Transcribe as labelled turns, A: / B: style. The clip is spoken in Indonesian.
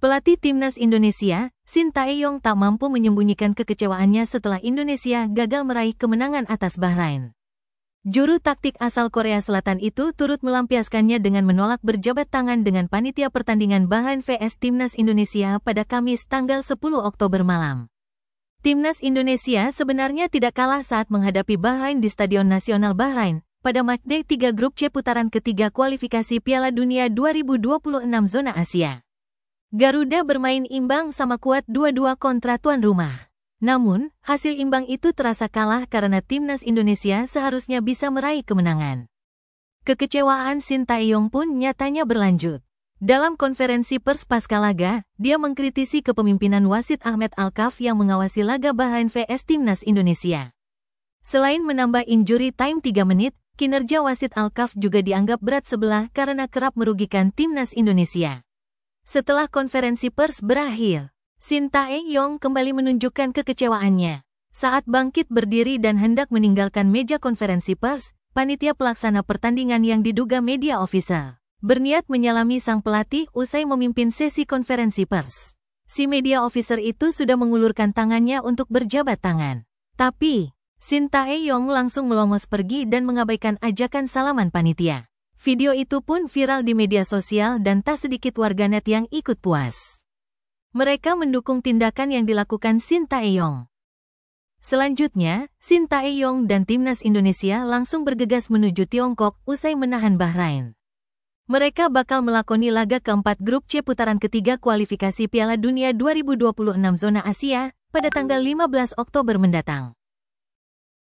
A: Pelatih timnas Indonesia, Shin Tae-yong tak mampu menyembunyikan kekecewaannya setelah Indonesia gagal meraih kemenangan atas Bahrain. Juru taktik asal Korea Selatan itu turut melampiaskannya dengan menolak berjabat tangan dengan panitia pertandingan Bahrain vs Timnas Indonesia pada Kamis tanggal 10 Oktober malam. Timnas Indonesia sebenarnya tidak kalah saat menghadapi Bahrain di Stadion Nasional Bahrain pada matchday 3 grup C putaran ketiga kualifikasi Piala Dunia 2026 zona Asia. Garuda bermain imbang sama kuat 2-2 kontra tuan rumah. Namun, hasil imbang itu terasa kalah karena Timnas Indonesia seharusnya bisa meraih kemenangan. Kekecewaan Shin Tae-yong pun nyatanya berlanjut. Dalam konferensi pers pasca laga, dia mengkritisi kepemimpinan wasit Ahmed Alkaf yang mengawasi laga Bahrain vs Timnas Indonesia. Selain menambah injury time 3 menit, kinerja wasit Alkaf juga dianggap berat sebelah karena kerap merugikan Timnas Indonesia. Setelah konferensi pers berakhir, Shin Tae-yong kembali menunjukkan kekecewaannya. Saat bangkit berdiri dan hendak meninggalkan meja konferensi pers, panitia pelaksana pertandingan yang diduga media official berniat menyalami sang pelatih usai memimpin sesi konferensi pers. Si media officer itu sudah mengulurkan tangannya untuk berjabat tangan. Tapi, Shin Tae-yong langsung melongos pergi dan mengabaikan ajakan salaman panitia. Video itu pun viral di media sosial dan tak sedikit warganet yang ikut puas. Mereka mendukung tindakan yang dilakukan Shin Tae-yong. Selanjutnya, Shin Tae-yong dan Timnas Indonesia langsung bergegas menuju Tiongkok usai menahan Bahrain. Mereka bakal melakoni laga keempat grup C putaran ketiga kualifikasi Piala Dunia 2026 zona Asia pada tanggal 15 Oktober mendatang.